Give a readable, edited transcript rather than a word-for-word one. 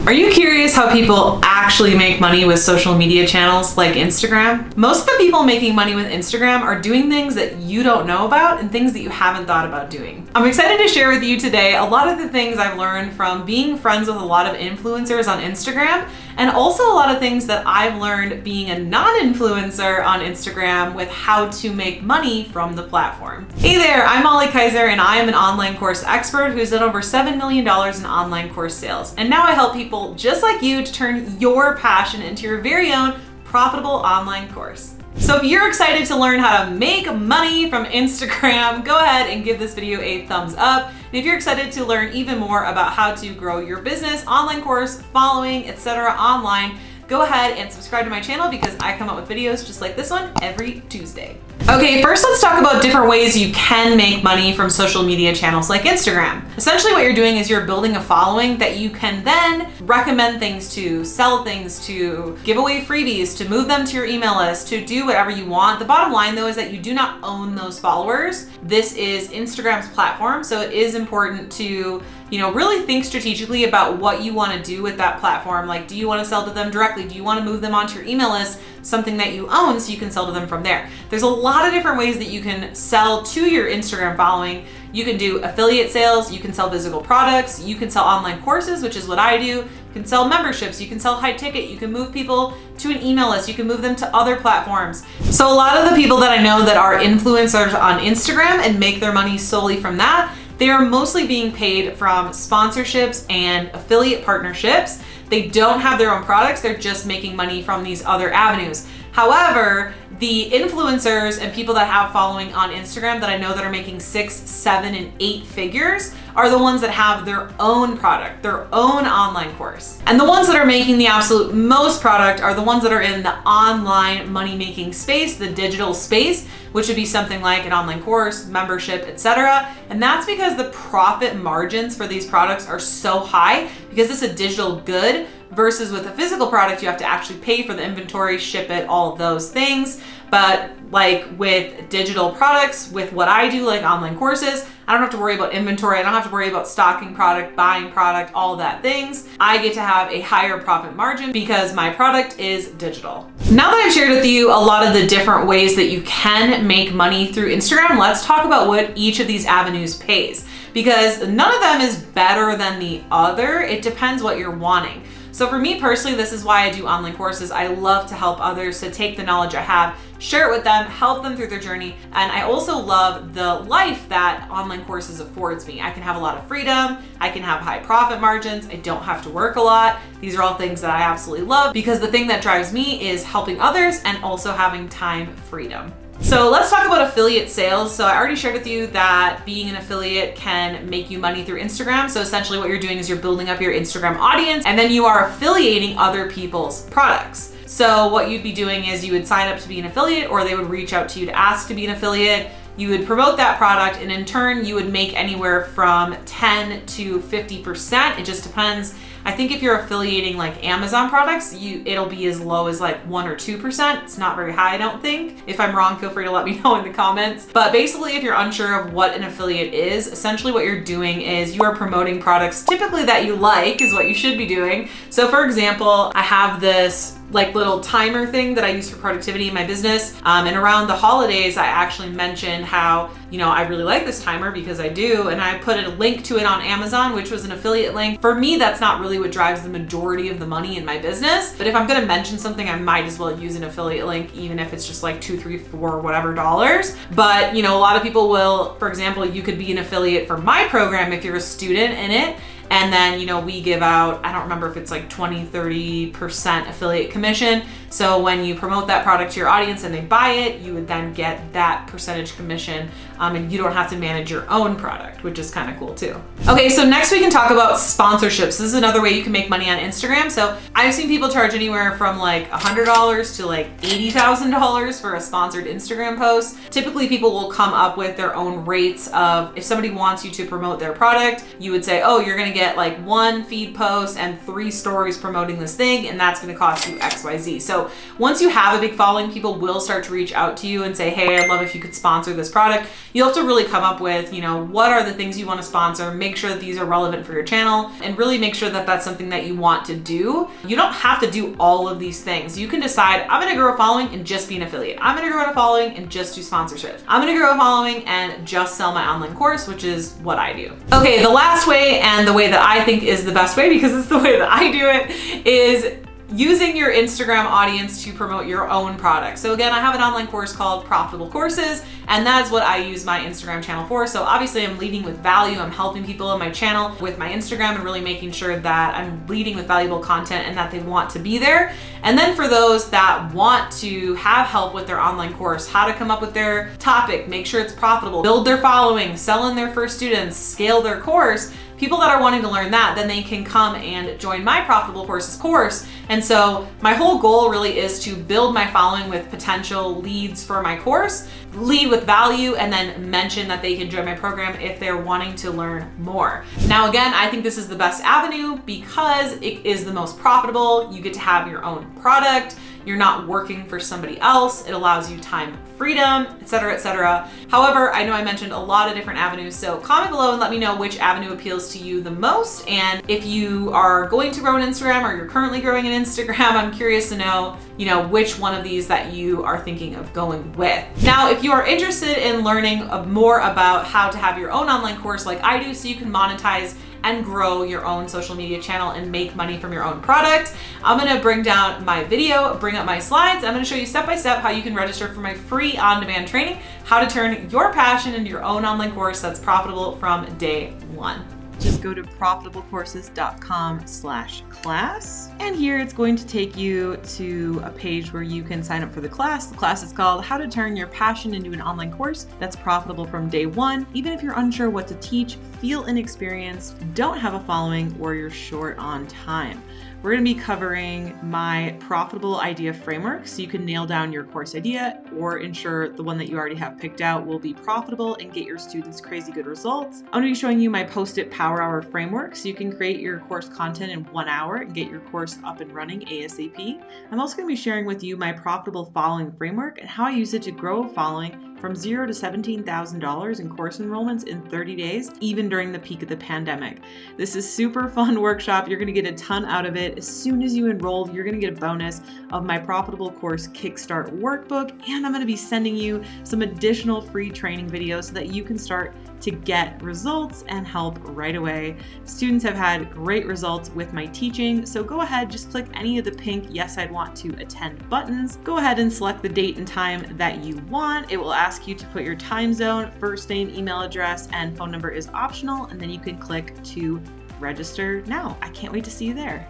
Are you curious how people actually make money with social media channels like Instagram? Most of the people making money with Instagram are doing things that you don't know about and things that you haven't thought about doing. I'm excited to share with you today a lot of the things I've learned from being friends with a lot of influencers on Instagram, and also a lot of things that I've learned being a non-influencer on Instagram with how to make money from the platform. Hey there, I'm Molly Kaiser and I am an online course expert who's done over $7 million in online course sales. And now I help people just like you to turn your passion into your very own profitable online course. So if you're excited to learn how to make money from Instagram, go ahead and give this video a thumbs up. And if you're excited to learn even more about how to grow your business, online course, following, etc. online, go ahead and subscribe to my channel because I come up with videos just like this one every Tuesday. Okay, first let's talk about different ways you can make money from social media channels like Instagram. Essentially what you're doing is you're building a following that you can then recommend things to, sell things to, give away freebies, to move them to your email list, to do whatever you want. The bottom line though is that you do not own those followers. This is Instagram's platform, so it is important to really think strategically about what you want to do with that platform. Like, do you want to sell to them directly? Do you want to move them onto your email list, something that you own, so you can sell to them from there? There's a lot of different ways that you can sell to your Instagram following. You can do affiliate sales, you can sell physical products, you can sell online courses, which is what I do. You can sell memberships, you can sell high ticket, you can move people to an email list, you can move them to other platforms. So a lot of the people that I know that are influencers on Instagram and make their money solely from that, they are mostly being paid from sponsorships and affiliate partnerships. They don't have their own products, they're just making money from these other avenues. However, the influencers and people that have following on Instagram that I know that are making 6, 7, and 8 figures are the ones that have their own product, their own online course. And the ones that are making the absolute most product are the ones that are in the online money-making space, the digital space, which would be something like an online course, membership, etc. And that's because the profit margins for these products are so high because it's a digital good versus with a physical product, you have to actually pay for the inventory, ship it, all of those things. But like with digital products, with what I do, like online courses, I don't have to worry about inventory. I don't have to worry about stocking product, buying product, all of that things. I get to have a higher profit margin because my product is digital. Now that I've shared with you a lot of the different ways that you can make money through Instagram, let's talk about what each of these avenues pays, because none of them is better than the other. It depends what you're wanting. So for me personally, this is why I do online courses. I love to help others to take the knowledge I have, share it with them, help them through their journey. And I also love the life that online courses affords me. I can have a lot of freedom. I can have high profit margins. I don't have to work a lot. These are all things that I absolutely love because the thing that drives me is helping others and also having time freedom. So let's talk about affiliate sales. So I already shared with you that being an affiliate can make you money through Instagram. So essentially what you're doing is you're building up your Instagram audience and then you are affiliating other people's products. So what you'd be doing is you would sign up to be an affiliate, or they would reach out to you to ask to be an affiliate. You would promote that product and in turn you would make anywhere from 10 to 50%. It just depends. I think if you're affiliating like Amazon products, it'll be as low as like 1 or 2%. It's not very high, I don't think. If I'm wrong, feel free to let me know in the comments. But basically, if you're unsure of what an affiliate is, essentially what you're doing is you are promoting products typically that you like is what you should be doing. So for example, I have this like little timer thing that I use for productivity in my business. And around the holidays, I actually mentioned how, I really like this timer because I do. And I put a link to it on Amazon, which was an affiliate link. For me, that's not really what drives the majority of the money in my business. But if I'm gonna mention something, I might as well use an affiliate link, even if it's just like $2, $3, $4, whatever dollars. But a lot of people will, for example, you could be an affiliate for my program if you're a student in it. And then, we give out, I don't remember if it's like 20, 30% affiliate commission. So when you promote that product to your audience and they buy it, you would then get that percentage commission, and you don't have to manage your own product, which is kind of cool too. Okay, so next we can talk about sponsorships. This is another way you can make money on Instagram. So I've seen people charge anywhere from like $100 to like $80,000 for a sponsored Instagram post. Typically people will come up with their own rates of, if somebody wants you to promote their product, you would say, oh, you're gonna get get like 1 feed post and 3 stories promoting this thing, and that's gonna cost you XYZ. So once you have a big following, people will start to reach out to you and say, hey, I'd love if you could sponsor this product. You have to really come up with, what are the things you want to sponsor, make sure that these are relevant for your channel, and really make sure that that's something that you want to do. You don't have to do all of these things. You can decide, I'm gonna grow a following and just be an affiliate. I'm gonna grow a following and just do sponsorships. I'm gonna grow a following and just sell my online course, which is what I do. Okay, the last way, and the way that I think is the best way because it's the way that I do it, is using your Instagram audience to promote your own product. So again, I have an online course called Profitable Courses, and that's what I use my Instagram channel for. So obviously I'm leading with value. I'm helping people in my channel with my Instagram and really making sure that I'm leading with valuable content and that they want to be there. And then for those that want to have help with their online course, how to come up with their topic, make sure it's profitable, build their following, sell in their first students, scale their course, people that are wanting to learn that, then they can come and join my Profitable Courses course. And so my whole goal really is to build my following with potential leads for my course, lead with value, and then mention that they can join my program if they're wanting to learn more. Now, again, I think this is the best avenue because it is the most profitable. You get to have your own product. You're not working for somebody else. It allows you time freedom, etc., etc. However, I know I mentioned a lot of different avenues, so comment below and let me know which avenue appeals to you the most. And if you are going to grow an Instagram or you're currently growing an Instagram, I'm curious to know, which one of these that you are thinking of going with. Now, if you are interested in learning more about how to have your own online course like I do so you can monetize and grow your own social media channel and make money from your own product, I'm gonna bring down my video, bring up my slides. I'm gonna show you step-by-step how you can register for my free on-demand training, how to turn your passion into your own online course that's profitable from day one. Just go to profitablecourses.com/class. And here it's going to take you to a page where you can sign up for the class. The class is called How to Turn Your Passion into an Online Course That's Profitable from Day One. Even if you're unsure what to teach, feel inexperienced, don't have a following, or you're short on time. We're going to be covering my profitable idea framework so you can nail down your course idea or ensure the one that you already have picked out will be profitable and get your students crazy good results. I'm going to be showing you my Post-it Power Hour framework so you can create your course content in 1 hour and get your course up and running ASAP. I'm also going to be sharing with you my profitable following framework and how I use it to grow a following from $0 to $17,000 in course enrollments in 30 days, even during the peak of the pandemic. This is super fun workshop. You're gonna get a ton out of it. As soon as you enroll, you're gonna get a bonus of my Profitable Course Kickstart workbook, and I'm gonna be sending you some additional free training videos so that you can start to get results and help right away. Students have had great results with my teaching, so go ahead, just click any of the pink Yes, I'd Want to Attend buttons. Go ahead and select the date and time that you want. It will ask you to put your time zone, first name, email address, and phone number is optional, and then you can click to register now. I can't wait to see you there.